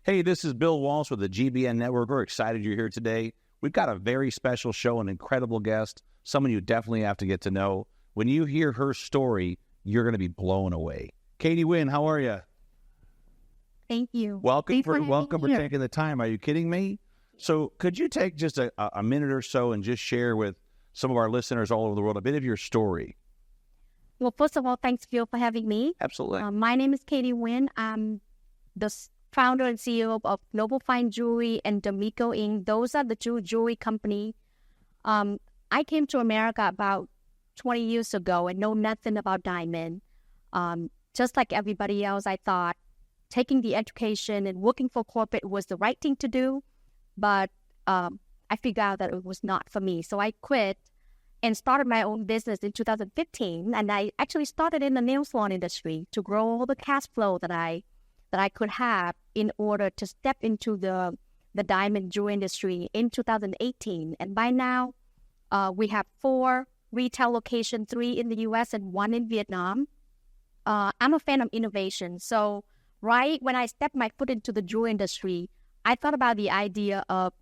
Hey, this is Bill Walsh with the GBN Network. We're excited you're here today. We've got a very special show, an incredible guest, someone you definitely have to get to know. When you hear her story, you're going to be blown away. Katy Nguyen, how are you? Thank you. Welcome Thanks for taking the time. Are you kidding me? So could you take just a minute or so and just share with some of our listeners all over the world a bit of your story? Well, first of all, thanks, Phil, for having me. Absolutely. My name is Katy Nguyen. I'm the founder and CEO of Global Fine Jewelry and D'Amico Inc. Those are the two jewelry company. I came to America about 20 years ago and know nothing about diamond. Just like everybody else, I thought taking the education and working for corporate was the right thing to do. But I figured out that it was not for me. So I quit and started my own business in 2015. And I actually started in the nail salon industry to grow all the cash flow that I could have in order to step into the diamond jewelry industry in 2018. And by now, we have 4 retail locations, 3 in the U.S. and 1 in Vietnam. I'm a fan of innovation. So right when I stepped my foot into the jewelry industry, I thought about the idea of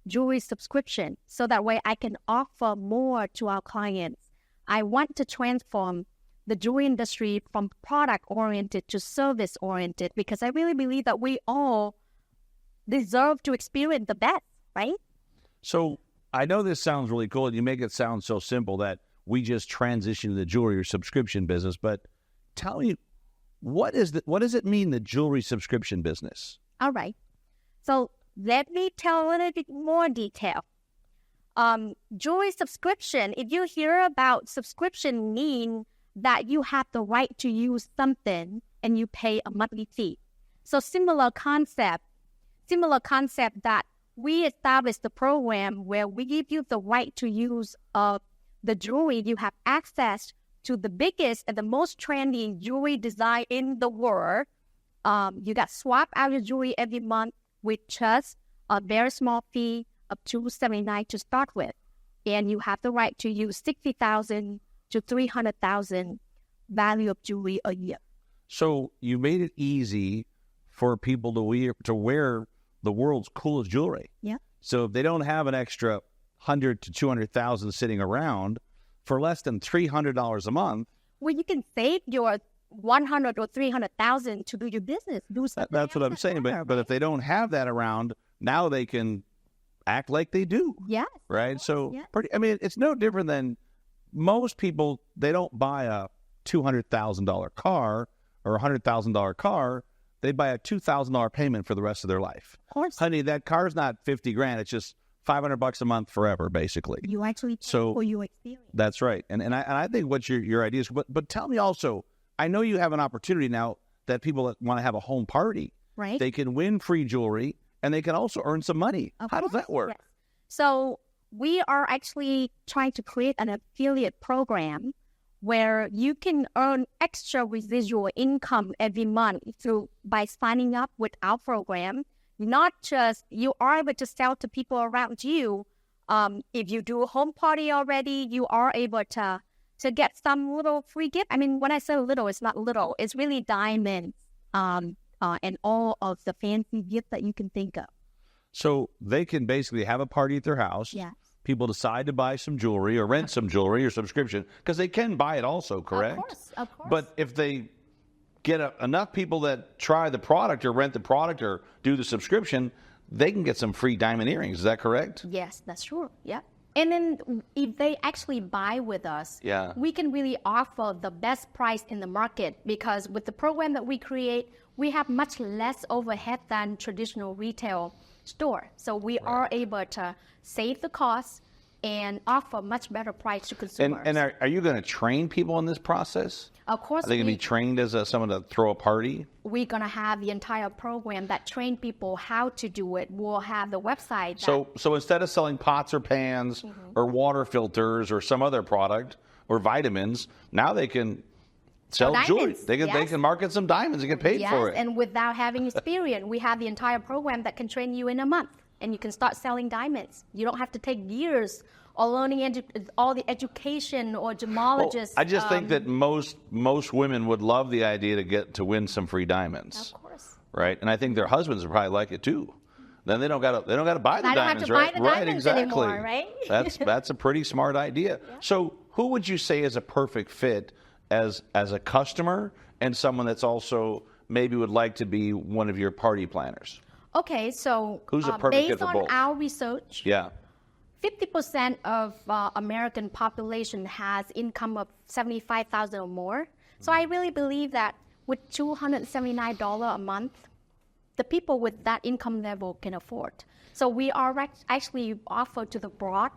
jewelry subscription, so that way I can offer more to our clients. I want to transform the jewelry industry from product-oriented to service-oriented, because I really believe that we all deserve to experience the best, right? So I know this sounds really cool, and you make it sound so simple that we just transitioned to the jewelry or subscription business, but tell me, what does it mean, the jewelry subscription business? All right. So let me tell a little bit more detail. Jewelry subscription, if you hear about subscription, mean that you have the right to use something and you pay a monthly fee. So similar concept that we established the program where we give you the right to use the jewelry. You have access to the biggest and the most trendy jewelry design in the world. You got swap out your jewelry every month with just a very small fee of $279 to start with. And you have the right to use $60,000 to $300,000 value of jewelry a year. So you made it easy for people to wear the world's coolest jewelry. Yeah. So if they don't have an extra $100,000 to $200,000 sitting around, for less than $300 a month. Well, you can save your $100,000 or $300,000 to do your business. That's what I'm saying. But if they don't have that around, now they can act like they do. Yes. Right. So it's no different than most people. They don't buy a $200,000 car or a $100,000 car. They buy a $2,000 payment for the rest of their life. Of course. Honey, that car's not $50,000. It's just $500 a month forever, basically. You actually pay for your experience. That's right. And I think what's your ideas. But tell me also, I know you have an opportunity now that people that want to have a home party. Right. They can win free jewelry and they can also earn some money. How does that work? Yes. So we are actually trying to create an affiliate program where you can earn extra residual income every month by signing up with our program. Not just you are able to sell to people around you. If you do a home party already, you are able to get some little free gift. I mean, when I say little, it's not little. It's really diamonds and all of the fancy gifts that you can think of. So they can basically have a party at their house. Yeah. People decide to buy some jewelry or rent some jewelry or subscription, because they can buy it also, correct? Of course. But if they get enough people that try the product or rent the product or do the subscription, they can get some free diamond earrings. Is that correct? Yes, that's true. Yeah. And then if they actually buy with us, we can really offer the best price in the market, because with the program that we create, we have much less overhead than traditional retail store. So we are able to save the cost and offer much better price to consumers. And are you going to train people in this process? Of course. Are they going to be trained as someone to throw a party? We're going to have the entire program that train people how to do it. We'll have the website. So instead of selling pots or pans or water filters or some other product or vitamins, now they can sell jewelry. They can market some diamonds and get paid for it. And without having experience, we have the entire program that can train you in a month. And you can start selling diamonds. You don't have to take years or learning all the education or gemologists. I just think that most women would love the idea to win some free diamonds. Of course. right? And I think their husbands would probably like it too. Then they don't got to buy the I don't diamonds, have to buy right? the Right, diamonds exactly. anymore, right? That's a pretty smart idea. Yeah. So who would you say is a perfect fit as a customer and someone that's also maybe would like to be one of your party planners? Okay, so who's a perfect fit based for on both? our research, Yeah. 50% of American population has income of $75,000 or more. So I really believe that with $279 a month, the people with that income level can afford. So we are actually offer to the broad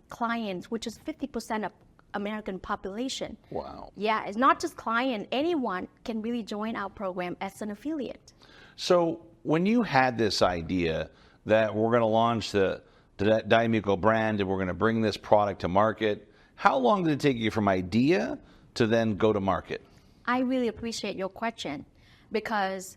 clients, which is 50% of American population. Wow. Yeah, it's not just client. Anyone can really join our program as an affiliate. So when you had this idea that we're going to launch the Daimiko brand and we're going to bring this product to market, how long did it take you from idea to then go to market? I really appreciate your question because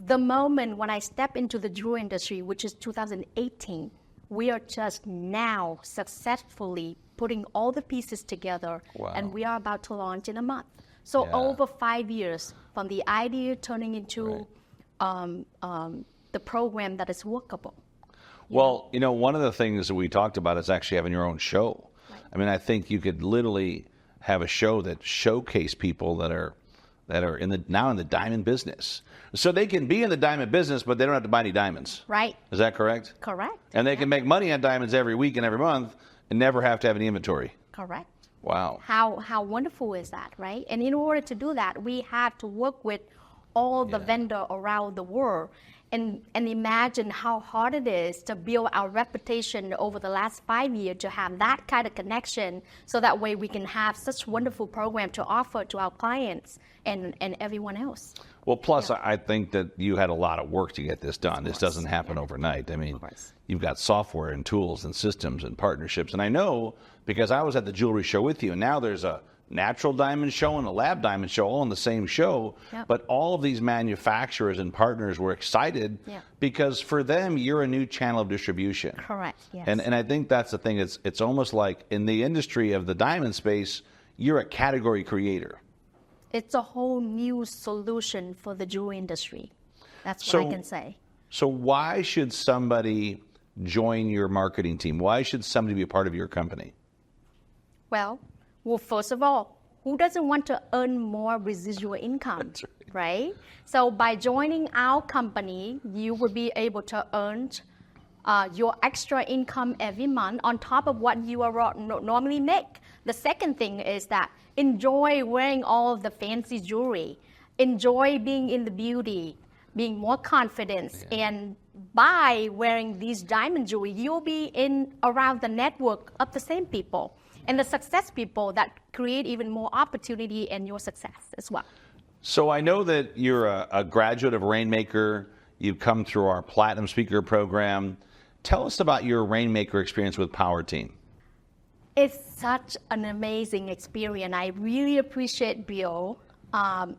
the moment when I step into the jewelry industry, which is 2018, we are just now successfully putting all the pieces together. Wow. And we are about to launch in a month. So over 5 years from the idea turning into the program that is workable. Well, you know, one of the things that we talked about is actually having your own show. Right. I mean, I think you could literally have a show that showcase people that are now in the diamond business. So they can be in the diamond business, but they don't have to buy any diamonds. Right. Is that correct? Correct. And they can make money on diamonds every week and every month and never have to have any inventory. Correct. Wow. How wonderful is that, right? And in order to do that, we have to work with all the vendors around the world and imagine how hard it is to build our reputation over the last 5 years to have that kind of connection so that way we can have such wonderful program to offer to our clients and everyone else. Well, plus, I think that you had a lot of work to get this done. This doesn't happen overnight. I mean, you've got software and tools and systems and partnerships. And I know because I was at the jewelry show with you, and now there's a natural diamond show and a lab diamond show all on the same show. Yep. But all of these manufacturers and partners were excited because for them, you're a new channel of distribution. Correct, yes. And I think that's the thing. It's almost like in the industry of the diamond space, you're a category creator. It's a whole new solution for the jewelry industry. That's what I can say. So why should somebody join your marketing team? Why should somebody be a part of your company? Well, first of all, who doesn't want to earn more residual income, right? So by joining our company, you will be able to earn your extra income every month on top of what you are normally make. The second thing is that enjoy wearing all of the fancy jewelry, enjoy being in the beauty, being more confident, and by wearing these diamond jewelry, you'll be in around the network of the same people and the success people that create even more opportunity and your success as well. So I know that you're a graduate of Rainmaker. You've come through our Platinum Speaker program. Tell us about your Rainmaker experience with Power Team. It's such an amazing experience. I really appreciate Bill.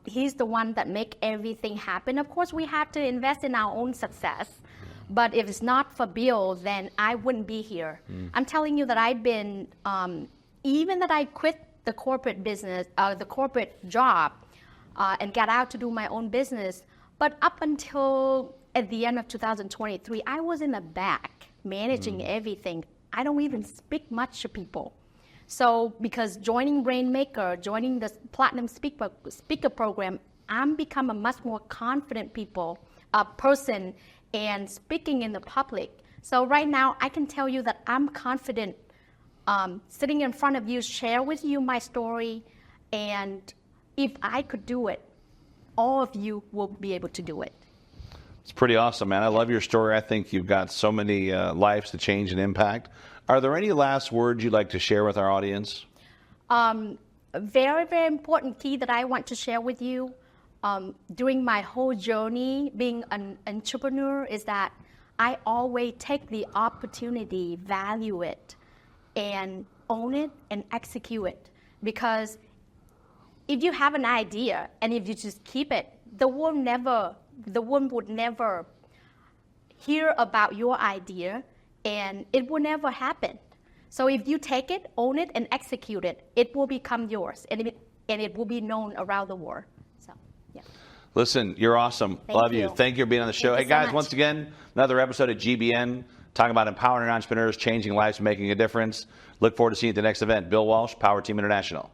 He's the one that make everything happen. Of course, we have to invest in our own success. But if it's not for Bill, then I wouldn't be here. I'm telling you that I've been, even that I quit the corporate business, the corporate job, and got out to do my own business. But up until at the end of 2023, I was in the back managing everything. I don't even speak much to people. So because joining Rainmaker, joining the Platinum Speaker program, I'm become a much more confident person and speaking in the public. So right now, I can tell you that I'm confident sitting in front of you, share with you my story, and if I could do it, all of you will be able to do it. It's pretty awesome, man. I love your story. I think you've got so many lives to change and impact. Are there any last words you'd like to share with our audience? A very, very important key that I want to share with you during my whole journey being an entrepreneur is that I always take the opportunity, value it, and own it and execute it. Because if you have an idea and if you just keep it, the world would never hear about your idea and it will never happen. So if you take it, own it, and execute it, it will become yours and it will be known around the world. So, yeah. Listen, you're awesome. Love you. Thank you for being on the show. Hey, guys, once again, another episode of GBN, talking about empowering entrepreneurs, changing lives, making a difference. Look forward to seeing you at the next event. Bill Walsh, Power Team International.